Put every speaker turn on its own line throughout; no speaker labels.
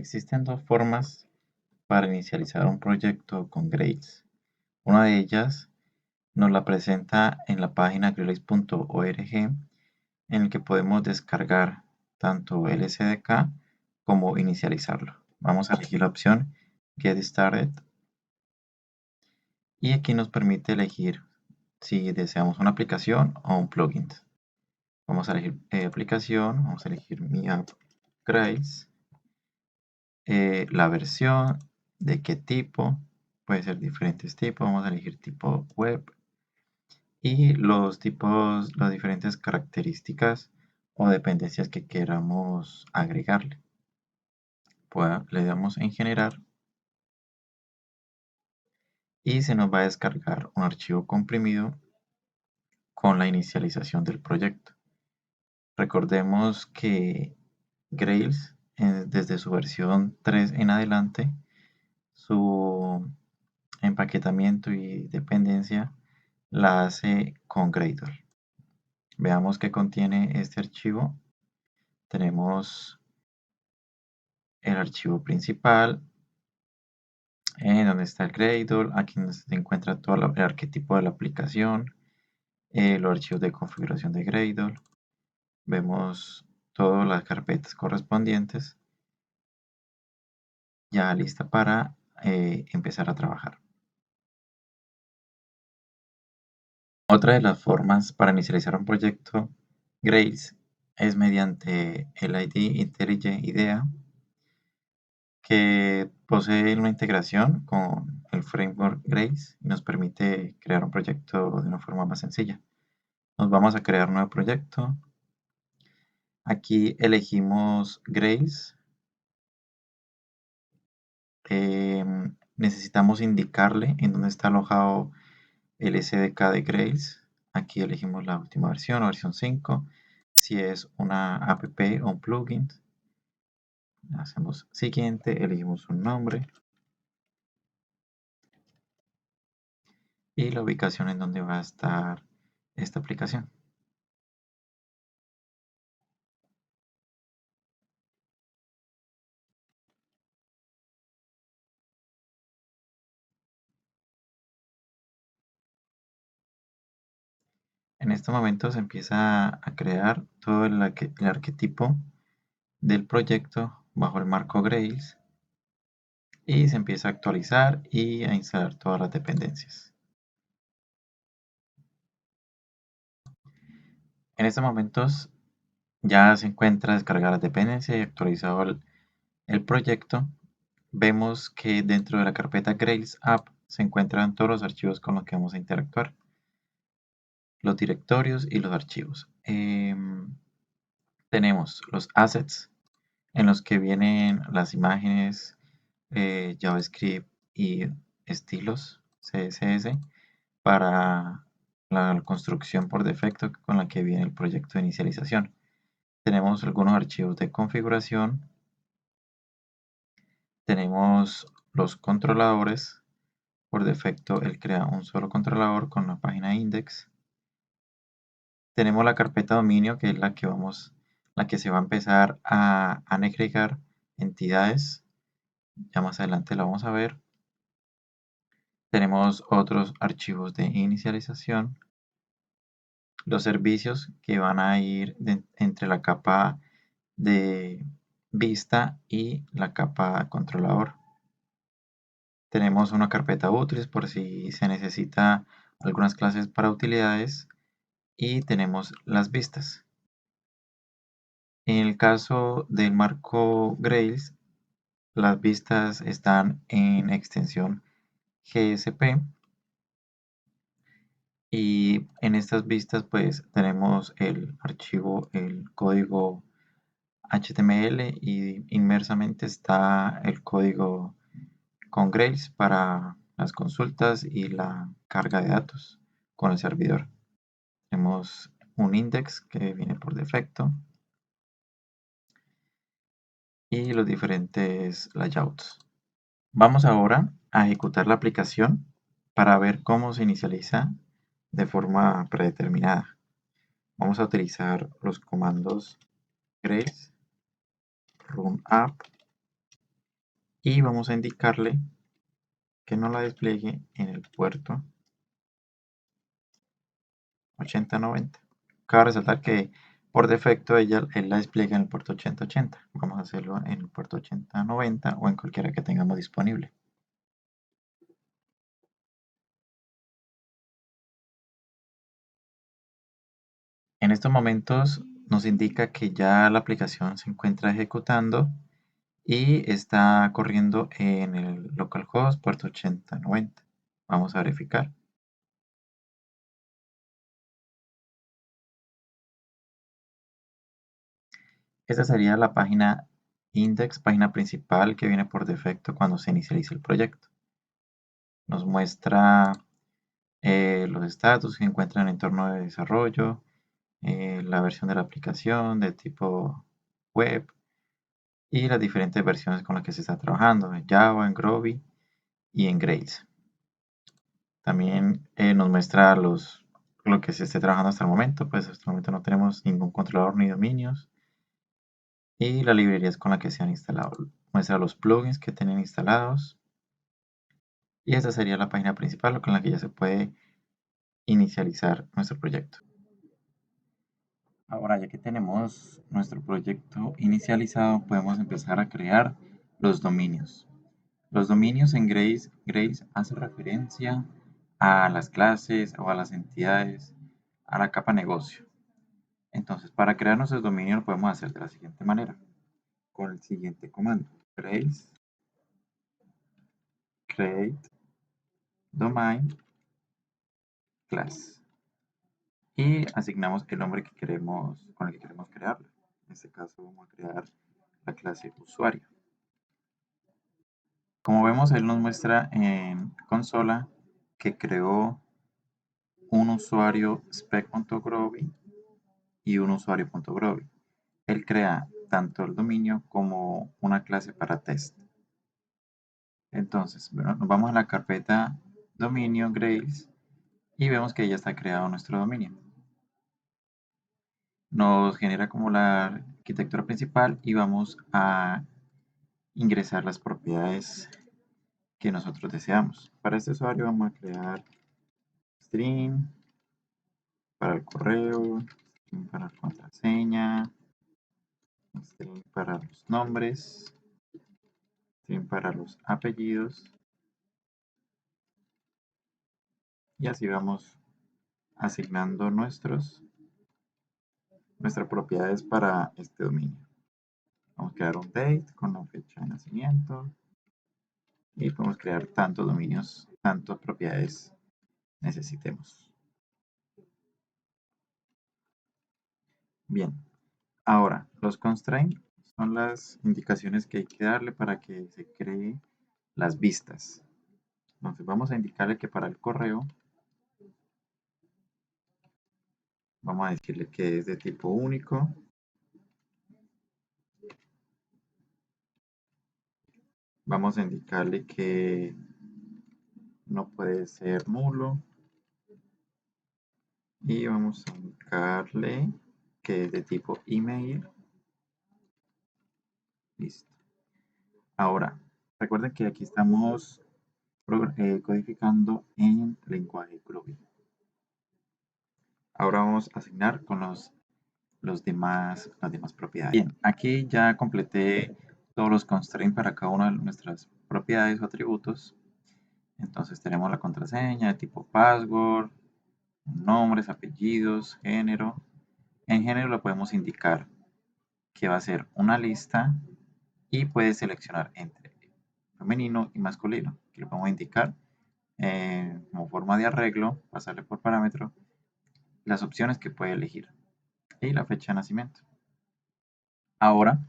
Existen dos formas para inicializar un proyecto con Grails. Una de ellas nos la presenta en la página grails.org, en el que podemos descargar tanto el SDK como inicializarlo. Vamos a elegir la opción Get Started y aquí nos permite elegir si deseamos una aplicación o un plugin. Vamos a elegir aplicación, vamos a elegir Mi App Grails, la versión, de qué tipo, puede ser diferentes tipos, vamos a elegir tipo web y los tipos, las diferentes características o dependencias que queramos agregarle. Pues le damos en generar y se nos va a descargar un archivo comprimido con la inicialización del proyecto. Recordemos que Grails, desde su versión 3 en adelante, su empaquetamiento y dependencia la hace con Gradle. Veamos qué contiene este archivo. Tenemos el archivo principal, donde está el Gradle, aquí donde se encuentra todo el arquetipo de la aplicación, los archivos de configuración de Gradle. Vemos todas las carpetas correspondientes ya lista para empezar a trabajar. Otra de las formas para inicializar un proyecto Grails es mediante el ID IntelliJ IDEA, que posee una integración con el framework Grails y nos permite crear un proyecto de una forma más sencilla. Nos vamos a crear un nuevo proyecto. Aquí elegimos Grails. Necesitamos indicarle en dónde está alojado el SDK de Grails. Aquí elegimos la última versión, la versión 5. Si es una app o un plugin, hacemos siguiente, elegimos un nombre y la ubicación en donde va a estar esta aplicación. En este momento se empieza a crear todo el arquetipo del proyecto bajo el marco Grails y se empieza a actualizar y a instalar todas las dependencias. En estos momentos ya se encuentra descargada la dependencia y actualizado el proyecto. Vemos que dentro de la carpeta Grails App se encuentran todos los archivos con los que vamos a interactuar, los directorios y los archivos. Tenemos los assets en los que vienen las imágenes, JavaScript y estilos CSS para la construcción por defecto con la que viene el proyecto de inicialización. Tenemos algunos archivos de configuración, tenemos los controladores. Por defecto, él crea un solo controlador con la página index. Tenemos la carpeta dominio, que es la que se va a empezar a agregar entidades. Ya más adelante la vamos a ver. Tenemos otros archivos de inicialización. Los servicios que van a ir entre la capa de vista y la capa controlador. Tenemos una carpeta útiles por si se necesita algunas clases para utilidades y tenemos las vistas. En el caso del marco Grails, las vistas están en extensión GSP y en estas vistas pues tenemos el archivo, el código HTML y inmersamente está el código con Grails para las consultas y la carga de datos con el servidor. Tenemos un index que viene por defecto y los diferentes layouts. Vamos ahora a ejecutar la aplicación para ver cómo se inicializa de forma predeterminada. Vamos a utilizar los comandos Grails, run app y vamos a indicarle que nos la despliegue en el puerto 8090. Cabe resaltar que por defecto él la despliega en el puerto 8080. Vamos a hacerlo en el puerto 8090 o en cualquiera que tengamos disponible. En estos momentos nos indica que ya la aplicación se encuentra ejecutando y está corriendo en el localhost puerto 8090. Vamos a verificar. Esta sería la página index, página principal que viene por defecto cuando se inicializa el proyecto. Nos muestra los estatus que encuentra en el entorno de desarrollo, la versión de la aplicación de tipo web y las diferentes versiones con las que se está trabajando en Java, en Groovy y en Grails. También nos muestra lo que se esté trabajando hasta el momento, pues hasta el momento no tenemos ningún controlador ni dominios y las librerías con las que se han instalado. Muestra los plugins que tienen instalados y esta sería la página principal con la que ya se puede inicializar nuestro proyecto. Ahora, ya que tenemos nuestro proyecto inicializado, podemos empezar a crear los dominios. Los dominios en Grails hace referencia a las clases o a las entidades, a la capa negocio. Entonces, para crear nuestro dominio lo podemos hacer de la siguiente manera, con el siguiente comando: Grails create domain class. Y asignamos el nombre con el que queremos crearlo. En este caso vamos a crear la clase usuario. Como vemos, él nos muestra en consola que creó un usuario spec.groovy y un usuario.groovy. Él crea tanto el dominio como una clase para test. Entonces, bueno, nos vamos a la carpeta dominio Grails y vemos que ya está creado nuestro dominio. Nos genera como la arquitectura principal y vamos a ingresar las propiedades que nosotros deseamos. Para este usuario vamos a crear string para el correo, string para la contraseña, string para los nombres, string para los apellidos y así vamos asignando nuestras propiedades para este dominio. Vamos a crear un date con la fecha de nacimiento y podemos crear tantos dominios, tantas propiedades necesitemos. Bien, ahora los constraints son las indicaciones que hay que darle para que se cree las vistas. Entonces vamos a indicarle que para el correo vamos a decirle que es de tipo único. Vamos a indicarle que no puede ser nulo. Y vamos a indicarle que es de tipo email. Listo. Ahora, recuerden que aquí estamos codificando en lenguaje Groovy. Ahora vamos a asignar con las demás propiedades. Bien, aquí ya completé todos los constraints para cada una de nuestras propiedades o atributos. Entonces tenemos la contraseña de tipo password, nombres, apellidos, género. En género lo podemos indicar que va a ser una lista y puede seleccionar entre femenino y masculino. Aquí lo podemos indicar como forma de arreglo, pasarle por parámetro las opciones que puede elegir y la fecha de nacimiento. Ahora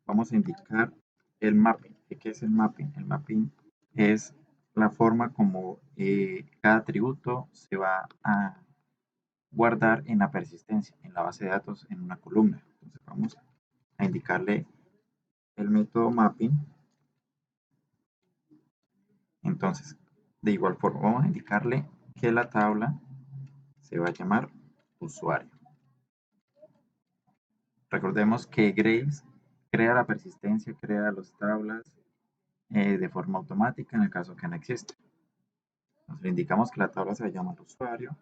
vamos a indicar el mapping. ¿Qué es el mapping? El mapping es la forma como cada atributo se va a guardar en la persistencia, en la base de datos, en una columna. Entonces vamos a indicarle el método mapping. Entonces, de igual forma, vamos a indicarle que la tabla se va a llamar usuario. Recordemos que Grails crea la persistencia, crea las tablas de forma automática en el caso que no existe. Entonces le indicamos que la tabla se va a llamar usuario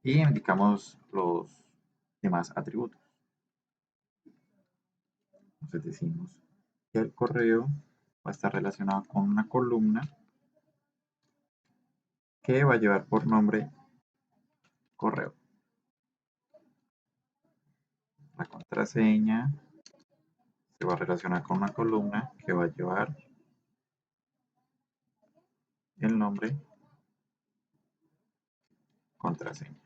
y indicamos los demás atributos. Entonces decimos que el correo va a estar relacionado con una columna que va a llevar por nombre correo. La contraseña se va a relacionar con una columna que va a llevar el nombre contraseña.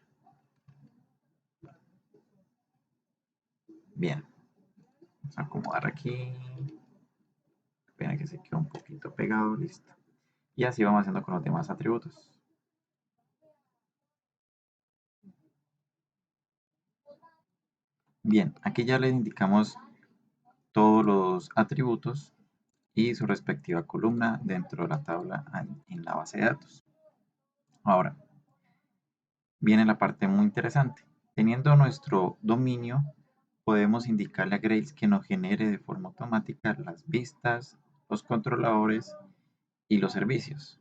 Bien, vamos a acomodar aquí. Pena que se quedó un poquito pegado, listo. Y así vamos haciendo con los demás atributos. Bien, aquí ya le indicamos todos los atributos y su respectiva columna dentro de la tabla en la base de datos. Ahora, viene la parte muy interesante. Teniendo nuestro dominio, podemos indicarle a Grails que nos genere de forma automática las vistas, los controladores y los servicios.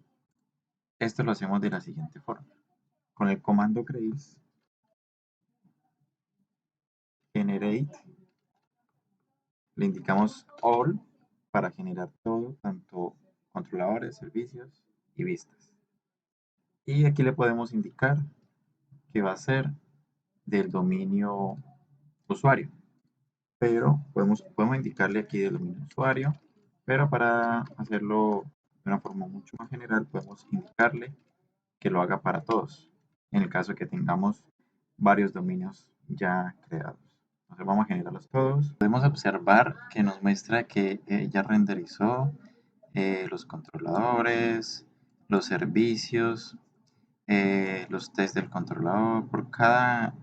Esto lo hacemos de la siguiente forma. Con el comando Grails generate le indicamos all para generar todo, tanto controladores, servicios y vistas. Y aquí le podemos indicar que va a ser del dominio usuario. Pero podemos indicarle aquí del dominio usuario, pero para hacerlo de una forma mucho más general, podemos indicarle que lo haga para todos, en el caso de que tengamos varios dominios ya creados. Entonces vamos a generarlos todos. Podemos observar que nos muestra que ya renderizó los controladores, los servicios, los tests del controlador. Por cada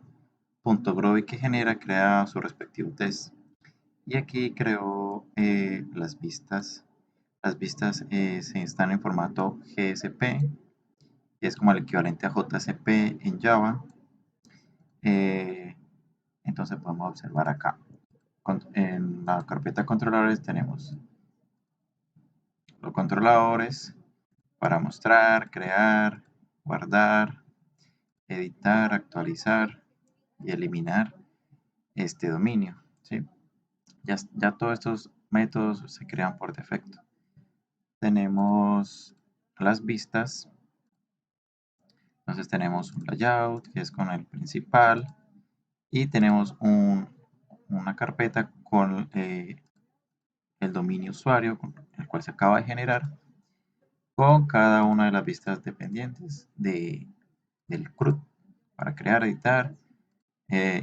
punto Groovy que genera, crea su respectivo test. Y aquí creó las vistas. Las vistas se están en formato GSP, que es como el equivalente a JCP en Java. Eh, entonces podemos observar acá. En la carpeta controladores tenemos los controladores para mostrar, crear, guardar, editar, actualizar y eliminar este dominio. ¿Sí? Ya todos estos métodos se crean por defecto. Tenemos las vistas. Entonces tenemos un layout que es con el principal y tenemos una carpeta con el dominio usuario, con el cual se acaba de generar, con cada una de las vistas dependientes del CRUD para crear, editar,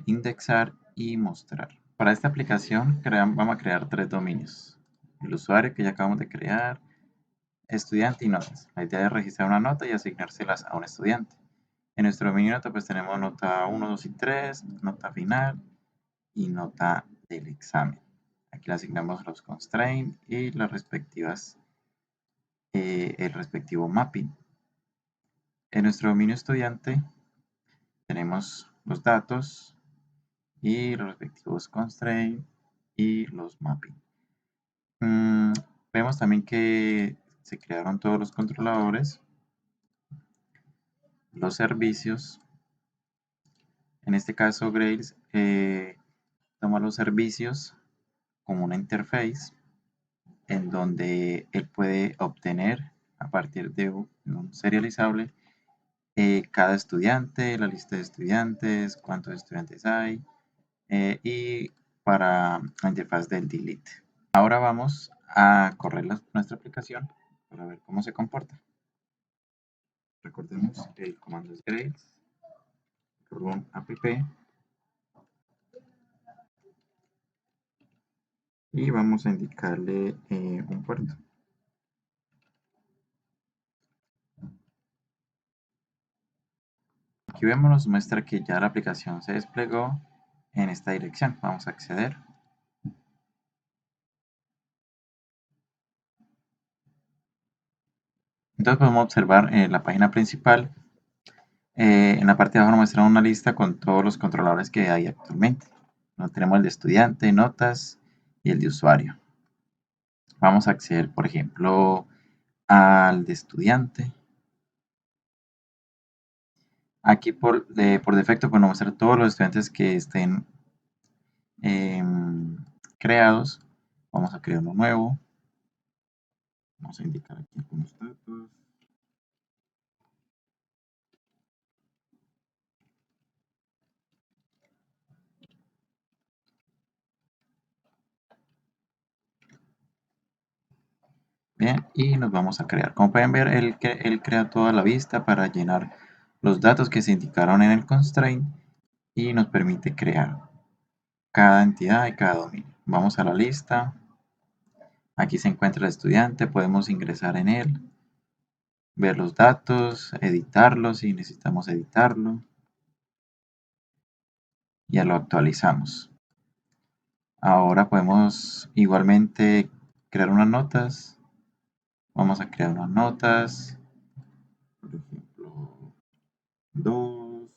indexar y mostrar. Para esta aplicación vamos a crear tres dominios. El usuario que ya acabamos de crear, estudiante y notas. La idea es registrar una nota y asignárselas a un estudiante. En nuestro dominio nota pues tenemos nota 1, 2 y 3, nota final y nota del examen. Aquí le asignamos los constraints y las respectivas, el respectivo mapping. En nuestro dominio estudiante tenemos los datos y los respectivos constraints y los mapping. Vemos también que se crearon todos los controladores, los servicios. En este caso Grails toma los servicios como una interface en donde él puede obtener a partir de un serializable cada estudiante, la lista de estudiantes, cuántos estudiantes hay y para la interfaz del delete. Ahora vamos a correr nuestra aplicación para ver cómo se comporta. Recordemos que el comando es Grails, run app y vamos a indicarle un puerto. Aquí vemos, nos muestra que ya la aplicación se desplegó en esta dirección. Vamos a acceder. Entonces podemos observar la página principal. En la parte de abajo nos muestra una lista con todos los controladores que hay actualmente. Tenemos el de estudiante, notas y el de usuario. Vamos a acceder, por ejemplo, al de estudiante. Aquí por defecto, pues nos muestra todos los estudiantes que estén creados. Vamos a crear uno nuevo. Vamos a indicar aquí algunos datos. Bien, y nos vamos a crear. Como pueden ver, él crea toda la vista para llenar los datos que se indicaron en el constraint y nos permite crear cada entidad y cada dominio. Vamos a la lista. Aquí se encuentra el estudiante, podemos ingresar en él, ver los datos, editarlos si necesitamos editarlo. Ya lo actualizamos. Ahora podemos igualmente crear unas notas. Vamos a crear unas notas. Por ejemplo, 2,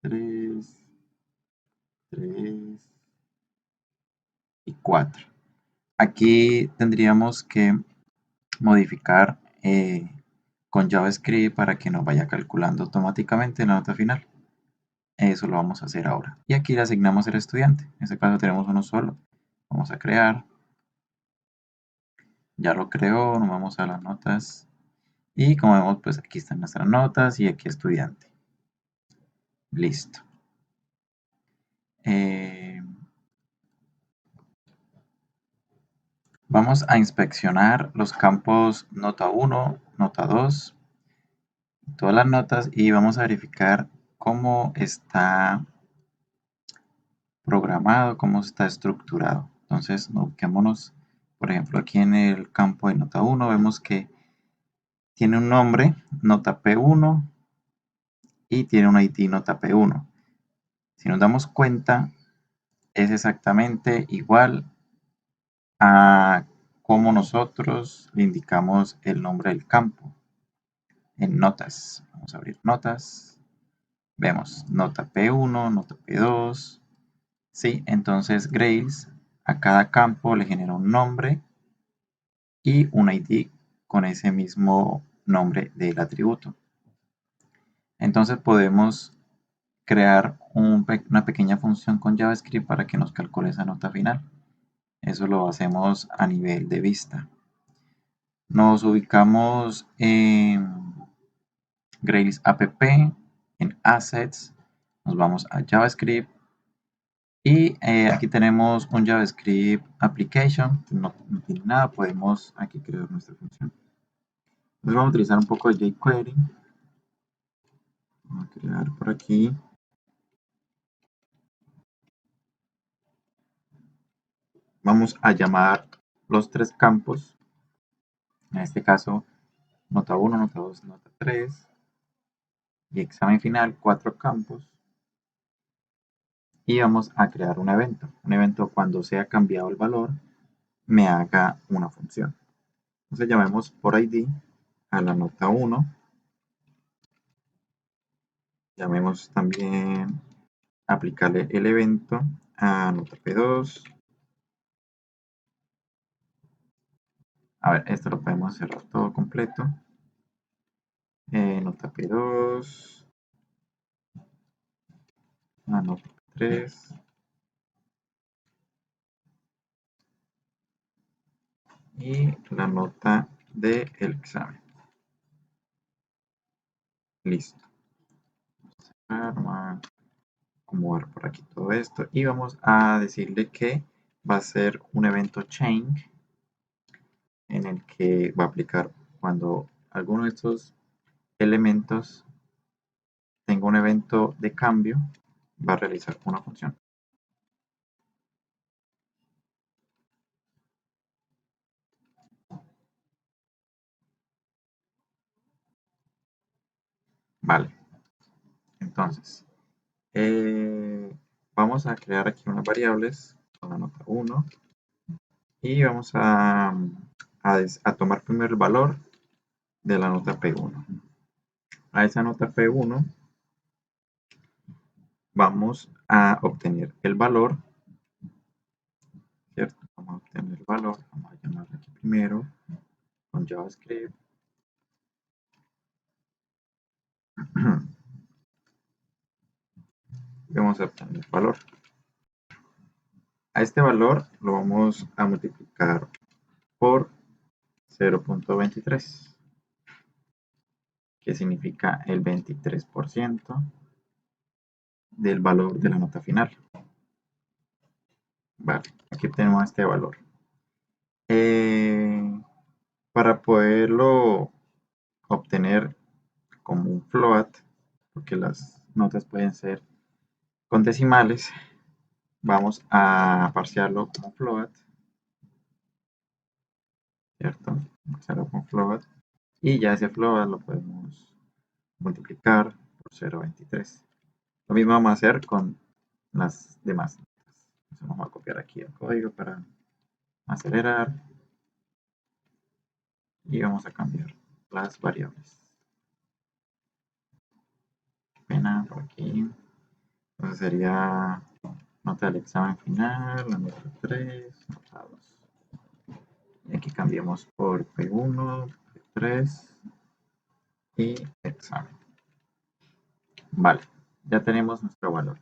3, 3 y 4. Aquí tendríamos que modificar con JavaScript para que nos vaya calculando automáticamente la nota final. Eso lo vamos a hacer ahora. Y aquí le asignamos el estudiante. En este caso tenemos uno solo. Vamos a crear. Ya lo creó. Nos vamos a las notas. Y como vemos, pues aquí están nuestras notas y aquí estudiante. Listo. Vamos a inspeccionar los campos nota 1, nota 2, todas las notas y vamos a verificar cómo está programado, cómo está estructurado. Entonces, ubiquémonos, por ejemplo, aquí en el campo de nota 1 vemos que tiene un nombre, nota P1, y tiene un ID nota P1. Si nos damos cuenta, es exactamente igual a cómo nosotros le indicamos el nombre del campo en notas. Vamos a abrir notas. Vemos nota P1, nota P2. Sí, entonces Grails a cada campo le genera un nombre y un ID con ese mismo nombre del atributo. Entonces podemos crear una pequeña función con JavaScript para que nos calcule esa nota final. Eso lo hacemos a nivel de vista. Nos ubicamos en Grails app, en Assets, nos vamos a JavaScript y aquí tenemos un JavaScript Application, no tiene nada, podemos aquí crear nuestra función. Entonces vamos a utilizar un poco de jQuery. Vamos a crear por aquí. Vamos a llamar los tres campos. En este caso, nota 1, nota 2, nota 3. Y examen final, 4 campos. Y vamos a crear un evento. Un evento cuando sea cambiado el valor, me haga una función. Entonces llamemos por ID a la nota 1. Llamemos también aplicarle el evento a nota P2. A ver, esto lo podemos cerrar todo completo. Nota P2. La nota P3. Y la nota del examen. Listo. Vamos a acomodar por aquí todo esto. Y vamos a decirle que va a ser un evento change en el que va a aplicar cuando alguno de estos elementos tenga un evento de cambio, va a realizar una función. Vale, entonces vamos a crear aquí unas variables con la nota 1 y vamos a tomar primero el valor de la nota P1. A esa nota P1 vamos a obtener el valor, ¿cierto? Vamos a obtener el valor, vamos a llamarlo aquí primero JavaScript. Vamos a obtener el valor. A este valor lo vamos a multiplicar por 0.23, que significa el 23% del valor de la nota final. Vale, aquí tenemos este valor. Para poderlo obtener como un float, porque las notas pueden ser con decimales, vamos a parsearlo como float, ¿cierto? Parsearlo como float, y ya ese float lo podemos multiplicar por 0.23. Lo mismo vamos a hacer con las demás notas. Entonces vamos a copiar aquí el código para acelerar y vamos a cambiar las variables. Pena por aquí. Entonces sería nota del examen final, la nota 3, nota 2. Y aquí cambiamos por P1, P3 y examen. Vale, ya tenemos nuestro valor.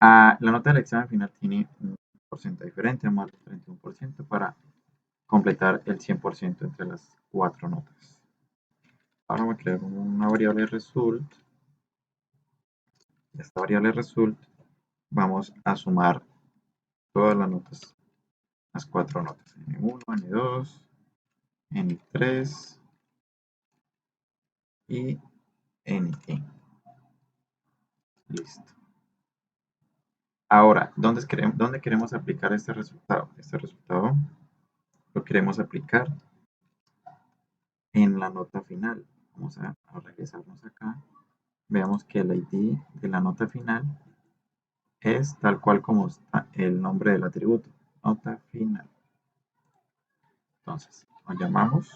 La nota del examen final tiene un porcentaje diferente, más del 31%, para completar el 100% entre las 4 notas. Ahora voy a crear una variable result. Y esta variable result vamos a sumar todas las notas, las 4 notas, N1, N2, N3 y NT. Listo. Ahora, ¿dónde queremos aplicar este resultado? Este resultado lo queremos aplicar en la nota final. Vamos a regresarnos acá. Veamos que el ID de la nota final es tal cual como está el nombre del atributo, nota final. Entonces, lo llamamos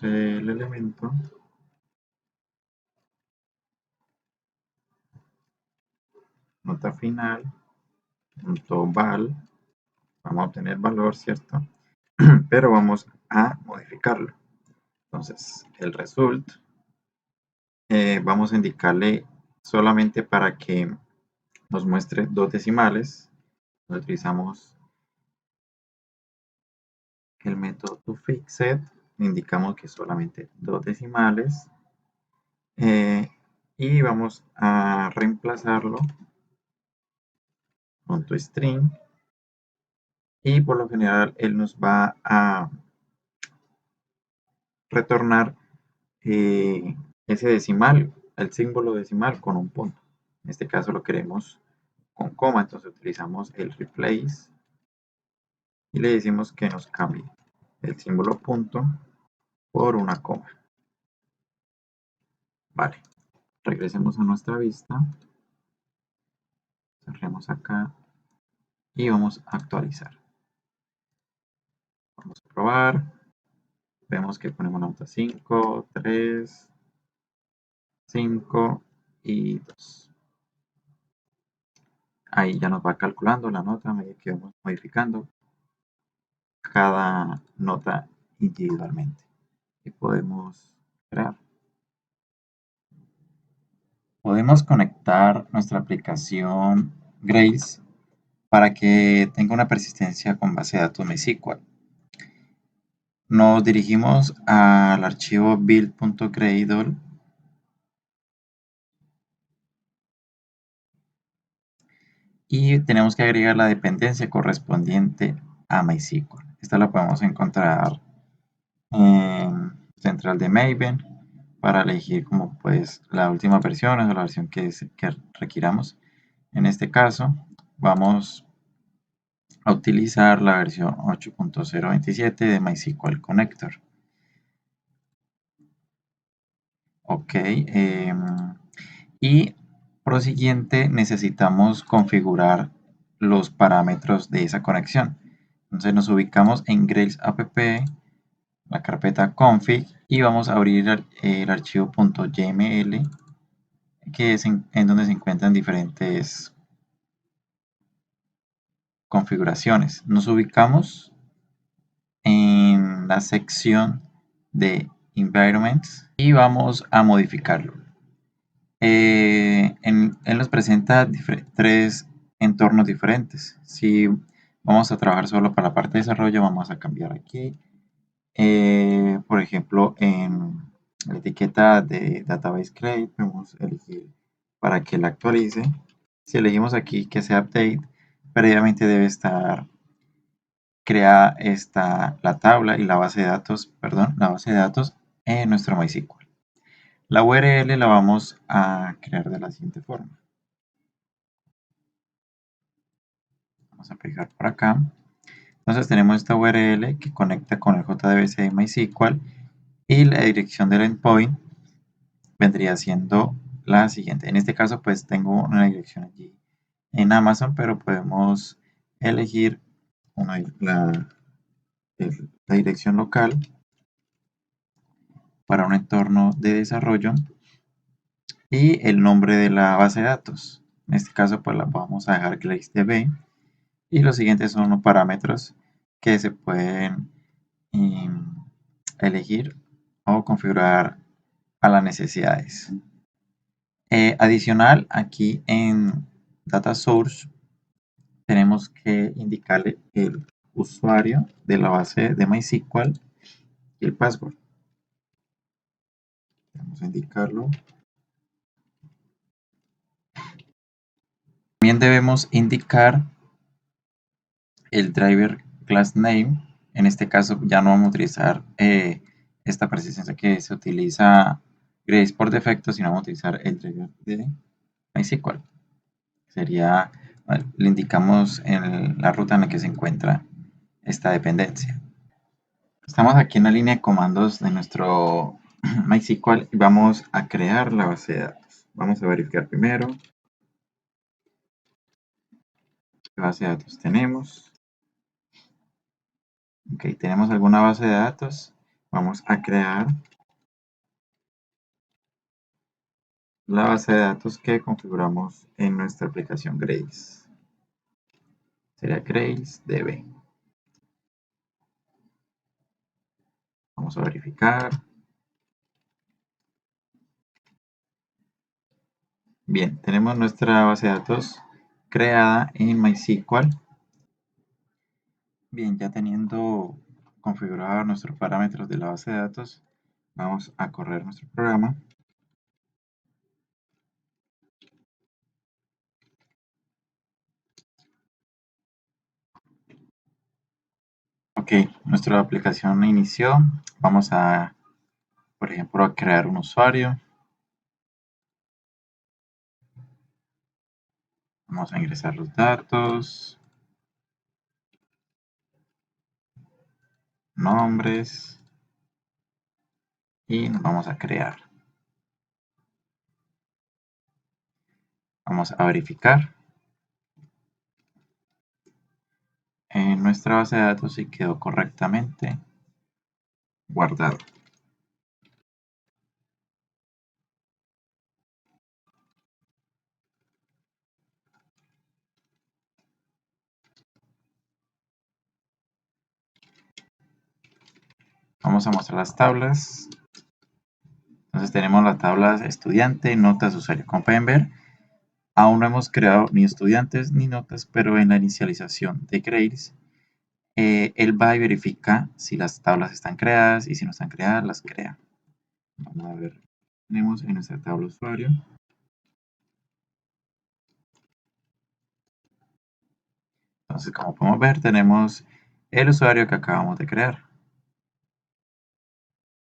el elemento nota final punto val. Vamos a obtener valor, ¿cierto? Pero vamos a modificarlo. Entonces, el result vamos a indicarle solamente para que nos muestre 2 decimales. Utilizamos el método toFixed, indicamos que solamente 2 decimales y vamos a reemplazarlo con toString, y por lo general él nos va a retornar ese decimal, el símbolo decimal con un punto. En este caso lo queremos con coma, entonces utilizamos el replace y le decimos que nos cambie el símbolo punto por una coma. Vale, regresemos a nuestra vista, cerremos acá y vamos a actualizar. Vamos a probar, vemos que ponemos nota 5, 3, 5 y 2. Ahí ya nos va calculando la nota a medida que vamos modificando cada nota individualmente y podemos crear. Podemos conectar nuestra aplicación Grails para que tenga una persistencia con base de datos MySQL. Nos dirigimos al archivo build.gradle y tenemos que agregar la dependencia correspondiente a MySQL. Esta la podemos encontrar en central de Maven para elegir como pues la última versión o la versión que requiramos. En este caso vamos a utilizar la versión 8.027 de MySQL Connector. Ok, y por lo siguiente necesitamos configurar los parámetros de esa conexión. Entonces nos ubicamos en Grails app, la carpeta config, y vamos a abrir el archivo .yml, que es en donde se encuentran diferentes configuraciones. Nos ubicamos en en la sección de Environments y vamos a modificarlo. Él nos presenta tres entornos diferentes. Si vamos a trabajar solo para la parte de desarrollo, vamos a cambiar aquí. Por ejemplo, en la etiqueta de Database Create, podemos elegir para que la actualice. Si elegimos aquí que sea Update, previamente debe estar creada la tabla y la base de datos, en nuestro MySQL. La URL la vamos a crear de la siguiente forma. Vamos a pegar por acá. Entonces tenemos esta URL que conecta con el JDBC de MySQL y la dirección del endpoint vendría siendo la siguiente. En este caso pues tengo una dirección allí en Amazon, pero podemos elegir la dirección local para un entorno de desarrollo y el nombre de la base de datos. En este caso pues la vamos a dejar GraceDB y los siguientes son los parámetros que se pueden elegir o configurar a las necesidades. Adicional, aquí en Data Source tenemos que indicarle el usuario de la base de MySQL y el password. Vamos a indicarlo. También debemos indicar el driver class name. En este caso ya no vamos a utilizar esta persistencia que se utiliza Grace por defecto, sino vamos a utilizar el driver de MySQL. Sería, le indicamos en la ruta en la que se encuentra esta dependencia. Estamos aquí en la línea de comandos de nuestro MySQL y vamos a crear la base de datos. Vamos a verificar primero qué base de datos tenemos. Ok, tenemos alguna base de datos. Vamos a crear la base de datos que configuramos en nuestra aplicación Grace. Sería GraceDB. Vamos a verificar. Bien, tenemos nuestra base de datos creada en MySQL. Bien, ya teniendo configurados nuestros parámetros de la base de datos, vamos a correr nuestro programa. Ok, nuestra aplicación inició. Vamos a, por ejemplo, a crear un usuario. Vamos a ingresar los datos, nombres y nos vamos a crear. Vamos a verificar en nuestra base de datos si quedó correctamente guardado. Vamos a mostrar las tablas. Entonces tenemos las tablas estudiante, notas, usuario. Como pueden ver, aún no hemos creado ni estudiantes ni notas, pero en la inicialización de Grace, él va y verifica si las tablas están creadas y si no están creadas, las crea. Vamos a ver, tenemos en nuestra tabla usuario. Entonces, como podemos ver, tenemos el usuario que acabamos de crear.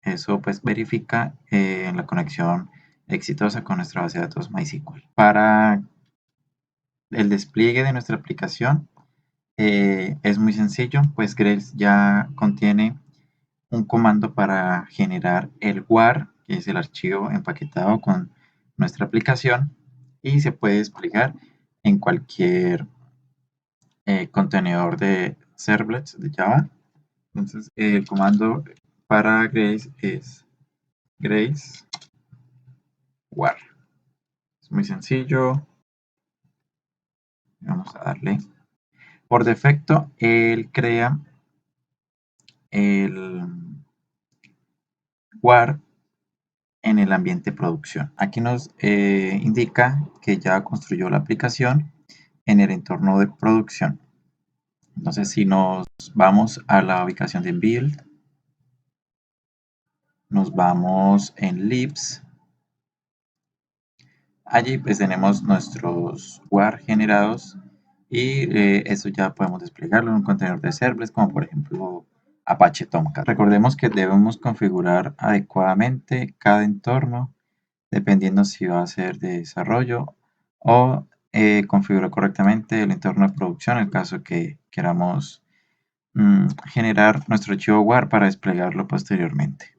Eso pues verifica la conexión exitosa con nuestra base de datos MySQL. Para el despliegue de nuestra aplicación es muy sencillo, pues Grails ya contiene un comando para generar el WAR, que es el archivo empaquetado con nuestra aplicación, y se puede desplegar en cualquier contenedor de servlets de Java. Entonces el comando para Grace es Grace WAR. Es muy sencillo. Vamos a darle. Por defecto, él crea el WAR en el ambiente de producción. Aquí nos indica que ya construyó la aplicación en el entorno de producción. Entonces, si nos vamos a la ubicación de build, nos vamos en libs. Allí pues tenemos nuestros WAR generados y eso ya podemos desplegarlo en un contenedor de serverless como por ejemplo Apache Tomcat. Recordemos que debemos configurar adecuadamente cada entorno dependiendo si va a ser de desarrollo o configurar correctamente el entorno de producción en el caso que queramos generar nuestro archivo WAR para desplegarlo posteriormente.